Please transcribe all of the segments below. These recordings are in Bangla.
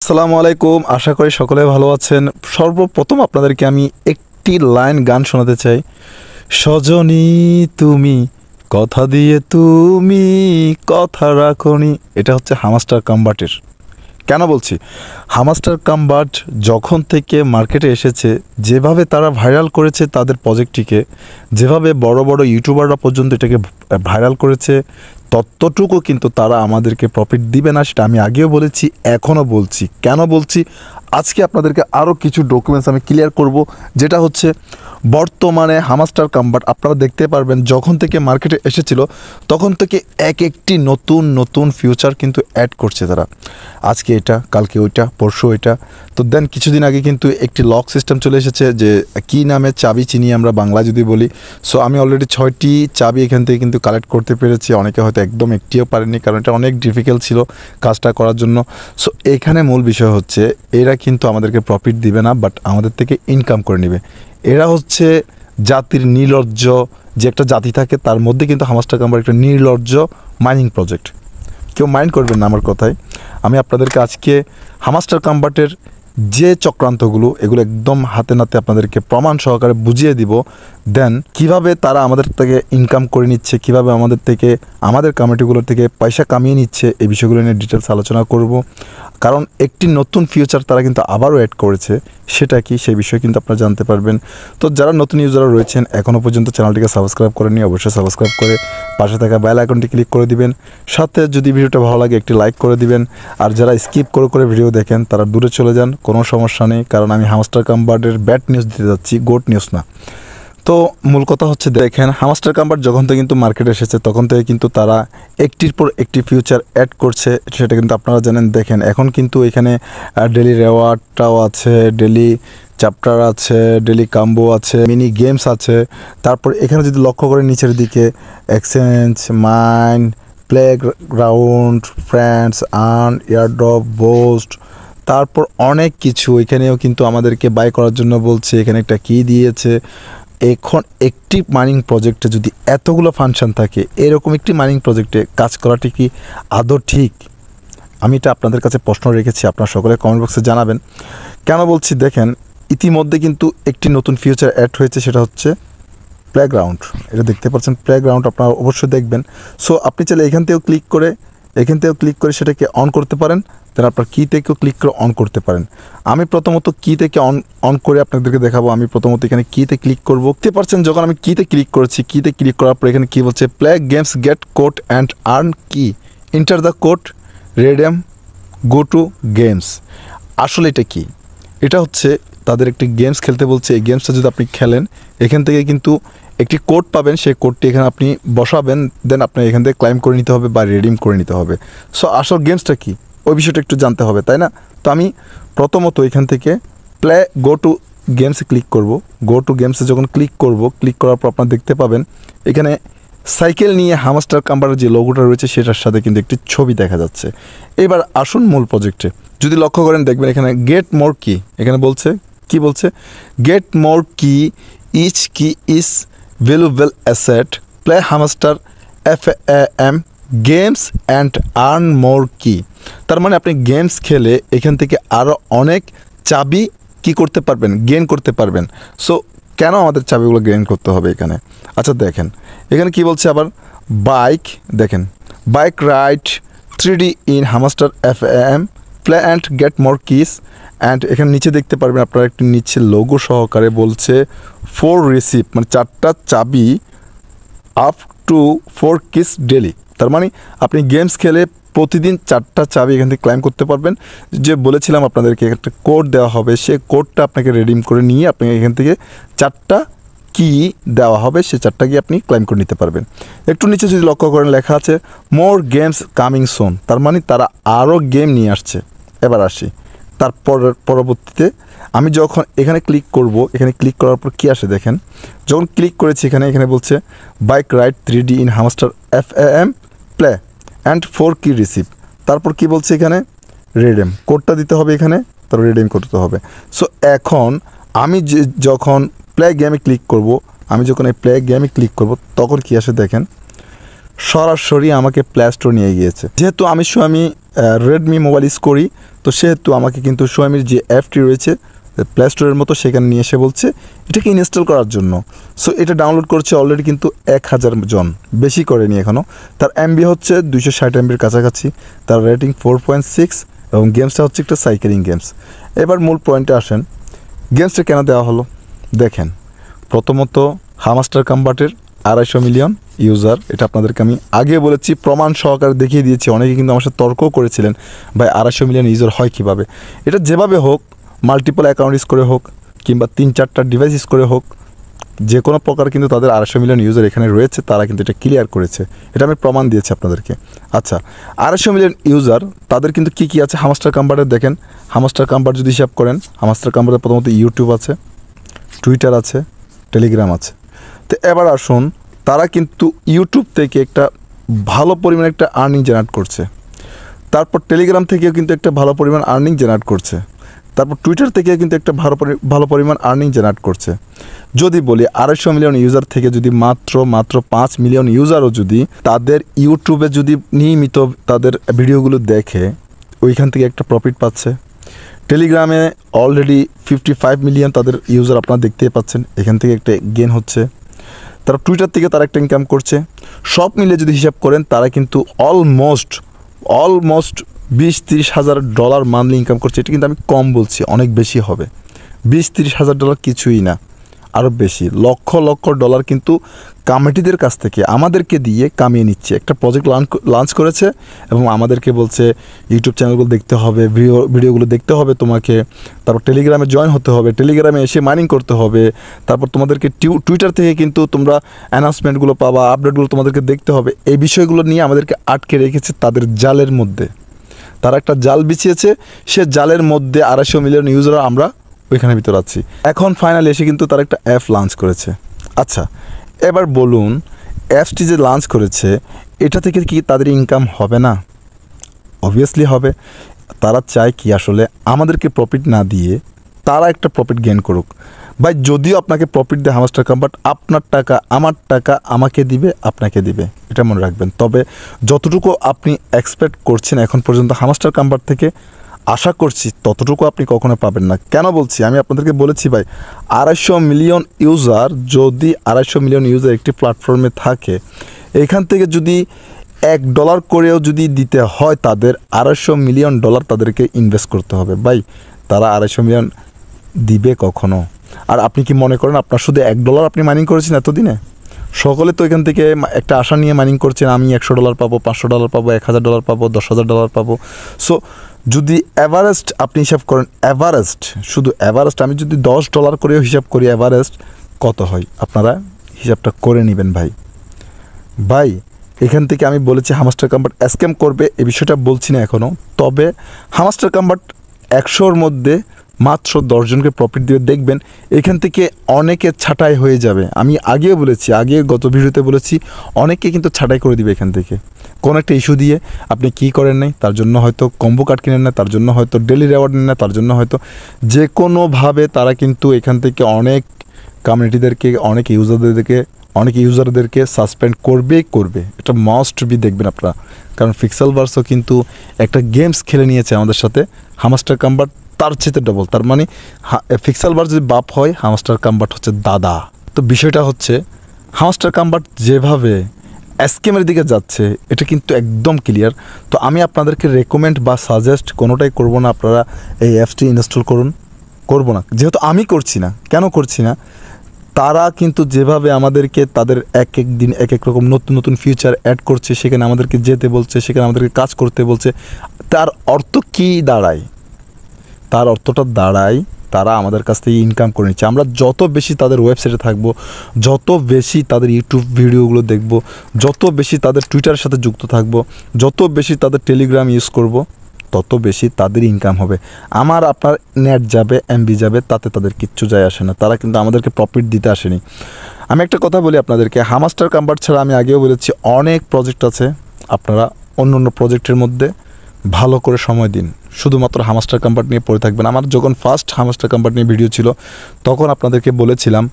আসসালামু আলাইকুম। আশা করি সকলে ভালো আছেন। সর্বপ্রথম আপনাদেরকে আমি একটি লাইন গান শোনাতে চাই। সজনী তুমি কথা দিয়ে তুমি কথা রাখনি। এটা হচ্ছে হামাস্টার কামবাটের। কেন বলছি? হামাস্টার কামবাট যখন থেকে মার্কেটে এসেছে, যেভাবে তারা ভাইরাল করেছে তাদের প্রজেক্টটিকে, যেভাবে বড় বড় ইউটিউবাররা পর্যন্ত এটাকে ভাইরাল করেছে, ততটুকু কিন্তু তারা আমাদেরকে প্রফিট দিবে না। সেটা আমি আগেও বলেছি, এখনও বলছি। কেন বলছি? আজকে আপনাদেরকে আরও কিছু ডকুমেন্টস আমি ক্লিয়ার করব, যেটা হচ্ছে বর্তমানে হামাস্টার কামবাট আপনারা দেখতে পারবেন যখন থেকে মার্কেটে এসেছিল তখন থেকে একটি নতুন নতুন ফিউচার কিন্তু অ্যাড করছে তারা। আজকে এটা, কালকে ওইটা, পরশু ওইটা। তো দেন কিছুদিন আগে কিন্তু একটি লক সিস্টেম চলে এসেছে, যে কী নামে চাবি চিনি আমরা বাংলা যদি বলি। সো আমি অলরেডি 6টি চাবি এখান থেকে কিন্তু কালেক্ট করতে পেরেছি। অনেকে হয়তো একদম একটিও পারেনি, কারণ এটা অনেক ডিফিকাল্ট ছিল কাজটা করার জন্য। সো এখানে মূল বিষয় হচ্ছে এরা কিন্তু আমাদেরকে প্রফিট দিবে না, বাট আমাদের থেকে ইনকাম করে নেবে। এরা হচ্ছে জাতির নির্লজ্জ, যে একটা জাতি থাকে তার মধ্যে কিন্তু হামাস্টার কামবাট একটা নির্লজ্জ মাইনিং প্রজেক্ট। কেউ মাইন্ড করবেন না আমার কথায়। আমি আপনাদেরকে আজকে হামাস্টার কামবাটের যে চক্রান্তগুলো, এগুলো একদম হাতে নাতে আপনাদেরকে প্রমাণ সহকারে বুঝিয়ে দিব। দেন কিভাবে তারা আমাদের থেকে ইনকাম করে নিচ্ছে, কিভাবে আমাদের থেকে, আমাদের কমিটিগুলোর থেকে পয়সা কামিয়ে নিচ্ছে, এই বিষয়গুলো নিয়ে ডিটেলস আলোচনা করব। কারণ একটি নতুন ফিউচার তারা কিন্তু আবারও অ্যাড করেছে। সেটা কি, সেই বিষয়ে কিন্তু আপনারা জানতে পারবেন। তো যারা নতুন ইউজাররা রয়েছেন, এখনও পর্যন্ত চ্যানেলটিকে সাবস্ক্রাইব করেননি, অবশ্যই সাবস্ক্রাইব করে পাশে থাকা বেল আইকনটি ক্লিক করে দিবেন। সাথে যদি ভিডিওটা ভালো লাগে একটি লাইক করে দিবেন। আর যারা স্কিপ করে ভিডিও দেখেন তারা দূরে চলে যান, কোনো সমস্যা নেই। কারণ আমি হামাস্টার কামবাটের ব্যাড নিউজ দিতে যাচ্ছি, গুড নিউজ না। তো মূল কথা হচ্ছে, দেখেন হামাস্টার কামবাট যখন থেকে কিন্তু মার্কেটে এসেছে তখন থেকে কিন্তু তারা একটির পর একটি ফিউচার অ্যাড করছে, সেটা কিন্তু আপনারা জানেন। দেখেন এখন কিন্তু এখানে ডেলি রেওয়ার্ডটাও আছে, ডেলি চ্যাপ্টার আছে, ডেলি কাম্বো আছে, মিনি গেমস আছে। তারপর এখানে যদি লক্ষ্য করে নিচের দিকে exchange, mine, playground, friends, earn, airdrop, boost, তারপর অনেক কিছু এখানেও কিন্তু আমাদেরকে বাই করার জন্য বলছে। এখানে একটা কি দিয়েছে। এখন একটি মাইনিং প্রজেক্টে যদি এতগুলো ফাংশন থাকে, এরকম একটি মাইনিং প্রজেক্টে কাজ করাটি কি আদৌ ঠিক? আমি এটা আপনাদের কাছে প্রশ্ন রেখেছি, আপনারা সকলে কমেন্ট বক্সে জানাবেন। কেন বলছি? দেখেন ইতিমধ্যে কিন্তু একটি নতুন ফিউচার অ্যাড হয়েছে, সেটা হচ্ছে প্লেগ্রাউন্ড। এটা দেখতে পাচ্ছেন প্লেগ্রাউন্ড, আপনারা অবশ্যই দেখবেন। সো আপনি চাইলে এখান থেকেও ক্লিক করে সেটাকে অন করতে পারেন। দেন আপনার কি থেকেও ক্লিক করে অন করতে পারেন। আমি প্রথমত কি থেকে অন করে আপনাদেরকে দেখাবো। আমি প্রথমত এখানে কিতে ক্লিক করবো। দেখতে পাচ্ছেন যখন আমি কিতে ক্লিক করেছি, কিতে ক্লিক করার পর এখানে কী বলছে, play games, get code and earn কি, enter the code, redeem, go to games. আসলে এটা কি? এটা হচ্ছে তাদের একটি গেমস খেলতে বলছে। এই গেমসটা যদি আপনি খেলেন, এখান থেকে কিন্তু একটি কোড পাবেন। সেই কোডটি এখানে আপনি বসাবেন, দেন আপনি এখান থেকে ক্লাইম করে নিতে হবে বা রিডিম করে নিতে হবে। সো আসল গেমসটা কি, ওই বিষয়টা একটু জানতে হবে, তাই না? তো আমি প্রথমত এখান থেকে গো টু গেমসে ক্লিক করব। গো টু গেমসে যখন ক্লিক করার পর আপনারা দেখতে পাবেন এখানে সাইকেল নিয়ে হামাস্টার কামবাটের যে লোগোটা রয়েছে সেটার সাথে কিন্তু একটি ছবি দেখা যাচ্ছে। এবার আসুন মূল প্রজেক্টে। যদি লক্ষ্য করেন দেখবেন এখানে গেট মোর কি, এখানে বলছে কি বলছে, গেট মোর কি, ইচ কি is valuable asset, play hamster FAM games and earn মোর কি। তার মানে আপনি গেমস খেলে এখান থেকে আরও অনেক চাবি কি করতে পারবেন, গেইন করতে পারবেন। সো কেন আমাদের চাবিগুলো গেইন করতে হবে এখানে? আচ্ছা দেখেন এখানে কি বলছে আবার, বাইক, দেখেন bike ride 3D in hamster FAM, play and get more kiss. And এখানে নিচে দেখতে পারবেন আপনারা একটি নিচে লোগো সহকারে বলছে 4 রিসিভ, মানে 4টা চাবি, আপ টু 4 কিস ডেলি। তার মানে আপনি গেমস খেলে প্রতিদিন 4টা চাবি এখান থেকে ক্লাইম করতে পারবেন। যে বলেছিলাম আপনাদেরকে একটা কোড দেওয়া হবে, সেই কোডটা আপনাকে রিডিম করে নিয়ে আপনি এখান থেকে 4টা কি দেওয়া হবে, সেই 4টা কি আপনি ক্লাইম করে নিতে পারবেন। একটু নিচে যদি লক্ষ্য করেন লেখা আছে মোর গেমস কামিং সুন। তার মানে তারা আরও গেম নিয়ে আসছে। এবার আসি তারপর পরবর্তীতে আমি যখন এখানে ক্লিক করব, এখানে ক্লিক করার পর কী আসে দেখেন, যখন ক্লিক করেছি এখানে বলছে bike ride 3D in hamster FAM, play and 4 কি রিসিভ। তারপর কি বলছে এখানে, রেডিম কোডটা দিতে হবে, এখানে তারপর রেডিম করতে হবে। সো এখন আমি যখন প্লে গেমে ক্লিক করব, আমি যখন এই প্লে গেমে ক্লিক করব তখন কি আসে দেখেন, সরাসরি আমাকে প্লে স্টোর নিয়ে গিয়েছে। যেহেতু আমি Xiaomi রেডমি মোবাইল ইউজ করি, তো সেহেতু আমাকে কিন্তু Xiaomiর যে অ্যাপটি রয়েছে প্লে স্টোরের মতো সেখানে নিয়ে এসে বলছে এটাকে ইনস্টল করার জন্য। সো এটা ডাউনলোড করছে অলরেডি কিন্তু 1000 জন, বেশি করেনি এখনও। তার এমবি হচ্ছে 260 এমবির কাছাকাছি, তার রেটিং 4.6 এবং গেমসটা হচ্ছে একটা সাইকেলিং গেমস। এবার মূল পয়েন্টে আসেন, গেমসটা কেন দেওয়া হলো দেখেন। প্রথমত হামাস্টার কম্বাটের 250 মিলিয়ন ইউজার, এটা আপনাদেরকে আমি আগে বলেছি, প্রমাণ সহকারে দেখিয়ে দিয়েছি। অনেকে কিন্তু আমার সাথে তর্কও করেছিলেন ভাই 250 মিলিয়ন ইউজার হয় কীভাবে। এটা যেভাবে হোক, মাল্টিপল অ্যাকাউন্ট ইউজ করে হোক কিংবা 3-4টা ডিভাইস ইউজ করে হোক, যে কোনো প্রকার কিন্তু তাদের 250 মিলিয়ন ইউজার এখানে রয়েছে, তারা কিন্তু এটা ক্লিয়ার করেছে। এটা আমি প্রমাণ দিয়েছি আপনাদেরকে। আচ্ছা, 250 মিলিয়ন ইউজার তাদের কিন্তু কী কী আছে হামাস্টার কম্বাটে দেখেন। হামাস্টার কম্বাট যদি হিসাব করেন, হামাস্টার কম্বাটে প্রথমত ইউটিউব আছে, টুইটার আছে, টেলিগ্রাম আছে। তো এবার আসুন, তারা কিন্তু ইউটিউব থেকে একটা ভালো পরিমাণে একটা আর্নিং জেনারেট করছে, তারপর টেলিগ্রাম থেকেও কিন্তু একটা ভালো পরিমাণ আর্নিং জেনারেট করছে, তারপর টুইটার থেকে কিন্তু একটা ভালো পরিমাণ আর্নিং জেনারেট করছে। যদি বলি 250 মিলিয়ন ইউজার থেকে যদি মাত্র 5 মিলিয়ন ইউজারও যদি তাদের ইউটিউবে যদি নিয়মিত তাদের ভিডিওগুলো দেখে, ওইখান থেকে একটা প্রফিট পাচ্ছে। টেলিগ্রামে অলরেডি 55 মিলিয়ন তাদের ইউজার আপনারা দেখতেই পাচ্ছেন, এখান থেকে একটা গেন হচ্ছে। তারা টুইটার থেকে তারা একটা ইনকাম করছে। সব মিলে যদি হিসাব করেন, তারা কিন্তু অলমোস্ট 20-30 হাজার ডলার মান্থলি ইনকাম করছে। এটা কিন্তু আমি কম বলছি, অনেক বেশি হবে। 20-30 হাজার ডলার কিছুই না, আরও বেশি, লক্ষ লক্ষ ডলার কিন্তু কমিটিদের কাছ থেকে আমাদেরকে দিয়ে কামিয়ে নিচ্ছে। একটা প্রজেক্ট লঞ্চ করেছে এবং আমাদেরকে বলছে ইউটিউব চ্যানেলগুলো দেখতে হবে, ভিডিওগুলো দেখতে হবে তোমাকে, তারপর টেলিগ্রামে জয়েন হতে হবে, টেলিগ্রামে এসে মাইনিং করতে হবে, তারপর তোমাদেরকে টুইটার থেকে কিন্তু তোমরা অ্যানাউন্সমেন্টগুলো পাবা, আপডেটগুলো তোমাদেরকে দেখতে হবে। এই বিষয়গুলো নিয়ে আমাদেরকে আটকে রেখেছে তাদের জালের মধ্যে। তারা একটা জাল বিছিয়েছে, সে জালের মধ্যে 250 মিলিয়ন ইউজার আমরা ওইখানে ভিতরে আছি। এখন ফাইনালি এসে কিন্তু তারা একটা অ্যাপ লঞ্চ করেছে। আচ্ছা, এবার বলুন, অ্যাপসটি যে লঞ্চ করেছে এটা থেকে কি তাদের ইনকাম হবে না? অবভিয়াসলি হবে। তারা চায় কি আসলে আমাদেরকে প্রফিট না দিয়ে তারা একটা প্রফিট গেইন করুক। ভাই, যদিও আপনাকে প্রফিট দেয় হামাস্টার কম্বাট, আপনার টাকা আমার টাকা আমাকে দিবে, আপনাকে দিবে, এটা মনে রাখবেন। তবে যতটুকু আপনি এক্সপেক্ট করছেন এখন পর্যন্ত হামাস্টার কম্বাট থেকে, আশা করছি ততটুকু আপনি কখনো পাবেন না। কেন বলছি, আমি আপনাদেরকে বলেছি ভাই, 250 মিলিয়ন ইউজার, যদি 250 মিলিয়ন ইউজার একটি প্ল্যাটফর্মে থাকে, এখান থেকে যদি $1 করেও যদি দিতে হয়, তাদের 250 মিলিয়ন ডলার তাদেরকে ইনভেস্ট করতে হবে। ভাই, তারা 250 মিলিয়ন দিবে কখনো? আর আপনি কি মনে করেন আপনার শুধু $1 আপনি মাইনিং করেছেন এতদিনে? সকলে তো এখান থেকে একটা আশা নিয়ে মাইনিং করছেন, আমি $100 পাবো, $500 পাবো, $1000 পাবো, $10,000 পাবো। সো যদি অ্যাভারেস্ট আপনি হিসাব করেন, শুধু অ্যাভারেস্ট আমি যদি $10 করেও হিসাব করি, অ্যাভারেস্ট কত হয় আপনারা হিসাবটা করে নেবেন। ভাই এখান থেকে আমি বলেছি হামাস্টার কম্বাট স্ক্যাম করবে, এই বিষয়টা বলছি না এখনও। তবে হামাস্টার কম্বাট 100-র মধ্যে মাত্র 10 জনকে প্রফিট দিয়ে দেখবেন, এখান থেকে অনেকে ছাঁটাই হয়ে যাবে। আমি আগেও বলেছি, গত ভিডিওতে বলেছি, অনেকে কিন্তু ছাঁটাই করে দিবে এখান থেকে কোনো একটা ইস্যু দিয়ে। আপনি কি করেন নাই, তার জন্য হয়তো কম্বো কার্ড কিনেন না, তার জন্য হয়তো ডেলি রেওয়ার্ড নেন না, তার জন্য হয়তো যে কোনোভাবে তারা কিন্তু এখান থেকে অনেক কমিউনিটিদেরকে, অনেক ইউজারদেরকে সাসপেন্ড করবে। এটা মাস্ট বি দেখবেন আপনারা, কারণ পিক্সেলভার্সও কিন্তু একটা গেমস খেলে নিয়েছে আমাদের সাথে। হামাস্টার কম্বাট তার চেয়ে ডবল, তার মানে পিক্সেলভার্স যদি বাপ হয়, হামাস্টার কম্বাট হচ্ছে দাদা। তো বিষয়টা হচ্ছে হামাস্টার কম্বাট যেভাবে স্ক্যামের দিকে যাচ্ছে, এটা কিন্তু একদম ক্লিয়ার। তো আমি আপনাদেরকে রেকমেন্ড বা সাজেস্ট কোনোটাই করব না আপনারা এই অ্যাপসটি ইনস্টল করবো না, যেহেতু আমি করছি না। কেন করছি না? তারা কিন্তু যেভাবে আমাদেরকে তাদের এক এক দিন এক এক রকম নতুন নতুন ফিচার অ্যাড করছে, সেখানে আমাদেরকে যেতে বলছে, সেখানে আমাদেরকে কাজ করতে বলছে, তার অর্থ কী দাঁড়ায়? তার অর্থটা দাঁড়ায় তারা আমাদের কাছ থেকে ইনকাম করে নিচ্ছে। আমরা যত বেশি তাদের ওয়েবসাইটে থাকবো, যত বেশি তাদের ইউটিউব ভিডিওগুলো দেখব, যত বেশি তাদের টুইটারের সাথে যুক্ত থাকব, যত বেশি তাদের টেলিগ্রাম ইউজ করব, তত বেশি তাদের ইনকাম হবে। আমার আপনার নেট যাবে, এমবি যাবে, তাতে তাদের কিচ্ছু যায় আসে না। তারা কিন্তু আমাদেরকে প্রফিট দিতে আসেনি। আমি একটা কথা বলি আপনাদেরকে, হামাস্টার কম্বাট ছাড়া আমি আগেও বলেছি অনেক প্রজেক্ট আছে। আপনারা অন্য অন্য প্রজেক্টের মধ্যে ভালো করে সময় দিন, শুধুমাত্র হামাস্টার কম্বাট নিয়ে পড়ে থাকবেন। আমার যখন ফার্স্ট হামাস্টার কম্বাট নিয়ে ভিডিও ছিল, তখন আপনাদেরকে বলেছিলাম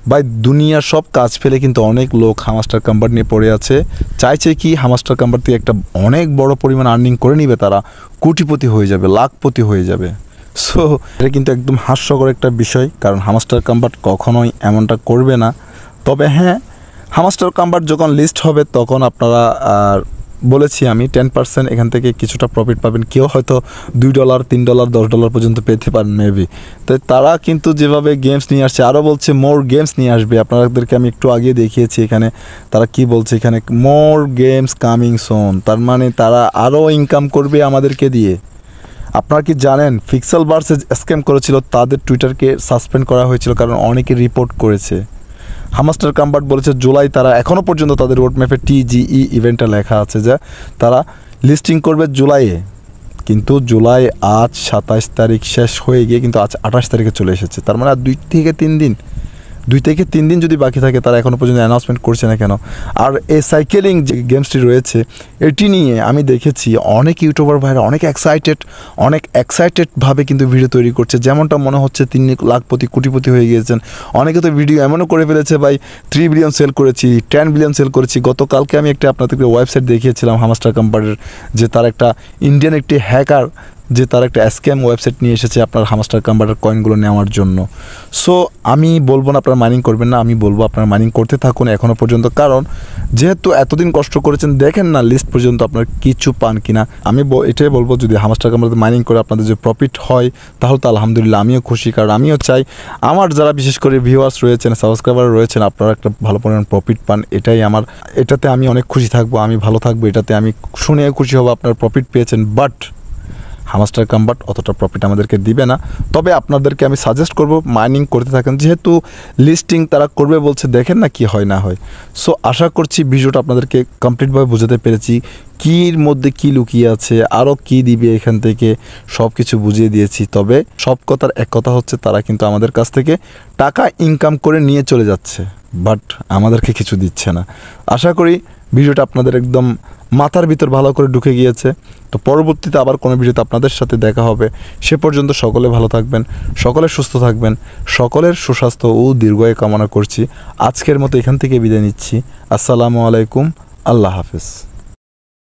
ভাই দুনিয়ার সব কাজ ফেলে কিন্তু অনেক লোক হামাস্টার কাম্বার নিয়ে পড়ে আছে, চাইছে কি হামাস্টার কাম্বার থেকে একটা অনেক বড় পরিমাণ আর্নিং করে নিবে, তারা কোটিপতি হয়ে যাবে, লাখপতি হয়ে যাবে। সো এটা কিন্তু একদম হাস্যকর একটা বিষয়, কারণ হামাস্টার কাম্বার কখনোই এমনটা করবে না। তবে হ্যাঁ, হামাস্টার কাম্বার যখন লিস্ট হবে তখন আপনারা বলেছি আমি 10% এখান থেকে কিছুটা প্রফিট পাবেন, কেউ হয়তো $2, $3, $10 পর্যন্ত পেতে পারেন মেবি। তো তারা কিন্তু যেভাবে গেমস নিয়ে আসছে, আরও বলছে মোর গেমস নিয়ে আসবে, আপনাদেরকে আমি একটু আগে দেখিয়েছি এখানে তারা কি বলছে, এখানে মোর গেমস কামিং সোন, তার মানে তারা আরও ইনকাম করবে আমাদেরকে দিয়ে। আপনারা কি জানেন পিক্সেল ভার্সেস স্ক্যাম করেছিল, তাদের টুইটারকে সাসপেন্ড করা হয়েছিল কারণ অনেকে রিপোর্ট করেছে। হামাস্টার কাম্বার বলেছে জুলাই, তারা এখনও পর্যন্ত তাদের রোড ম্যাপে TGE ইভেন্টটা লেখা আছে যে তারা লিস্টিং করবে জুলাইয়ে, কিন্তু জুলাই আজ 27 তারিখ শেষ হয়ে গিয়ে কিন্তু আজ 28 তারিখে চলে এসেছে। তার মানে আর 2 থেকে 3 দিন যদি বাকি থাকে, তারা এখনও পর্যন্ত অ্যানাউন্সমেন্ট করছে না কেন? আর এই সাইকেলিং যে গেমসটি রয়েছে এটি নিয়ে আমি দেখেছি অনেক ইউটিউবার ভাইরা অনেক এক্সাইটেডভাবে কিন্তু ভিডিও তৈরি করছে, যেমনটা মনে হচ্ছে 3 লাখপতি কোটিপতি হয়ে গিয়েছেন। অনেকে তো ভিডিও এমনও করে ফেলেছে ভাই 3 বিলিয়ন সেল করেছি, 10 বিলিয়ন সেল করেছি। গতকালকে আমি একটা আপনাদেরকে ওয়েবসাইট দেখিয়েছিলাম হামাস্টার কাম্বারের, যে তার একটা ইন্ডিয়ান একটি হ্যাকার, যে তার একটা স্ক্যাম ওয়েবসাইট নিয়ে এসেছে আপনার হামাস্টার কাম্বারের কয়েনগুলো নেওয়ার জন্য। সো আমি বলবো না আপনারা মাইনিং করবেন না, আমি বলবো আপনারা মাইনিং করতে থাকুন এখনও পর্যন্ত, কারণ যেহেতু এতদিন কষ্ট করেছেন, দেখেন না লিস্ট পর্যন্ত আপনারা কিছু পান কিনা। আমি এটাই বলবো, যদি হামাস্টার কাম্বারে মাইনিং করে আপনাদের যে প্রফিট হয় তাহলে তো আলহামদুলিল্লাহ, আমিও খুশি, কারণ আমিও চাই আমার যারা বিশেষ করে ভিউয়ার্স রয়েছেন, সাবস্ক্রাইবার রয়েছেন, আপনারা একটা ভালো পরিমাণ প্রফিট পান। এটাতে আমি অনেক খুশি থাকবো, আমি ভালো থাকবো, এটাতে আমি শুনে খুশি হব আপনারা প্রফিট পেয়েছেন। বাট হামাস্টার কাম্বার অতটা প্রফিট আমাদেরকে দিবে না। তবে আপনাদেরকে আমি সাজেস্ট করব মাইনিং করতে থাকেন, যেহেতু লিস্টিং তারা করবে বলছে, দেখেন না কি হয় না হয়। সো আশা করছি ভিডিওটা আপনাদেরকে কমপ্লিটভাবে বোঝাতে পেরেছি, কির মধ্যে কি লুকিয়ে আছে, আরও কি দিবে এখান থেকে, সব কিছু বুঝিয়ে দিয়েছি। তবে সব কথার এক কথা হচ্ছে, তারা কিন্তু আমাদের কাছ থেকে টাকা ইনকাম করে নিয়ে চলে যাচ্ছে, বাট আমাদেরকে কিছু দিচ্ছে না। আশা করি ভিডিওটা আপনাদের একদম মাথার ভিতর ভালো করে ঢুকে গিয়েছে। তো পরবর্তীতে আবার কোনো ভিডিওতে আপনাদের সাথে দেখা হবে। সে পর্যন্ত সকলে ভালো থাকবেন, সকলে সুস্থ থাকবেন, সকলের সুস্বাস্থ্য ও দীর্ঘায়ু কামনা করছি। আজকের মতো এখান থেকে বিদায় নিচ্ছি। আসসালামু আলাইকুম, আল্লাহ হাফেজ।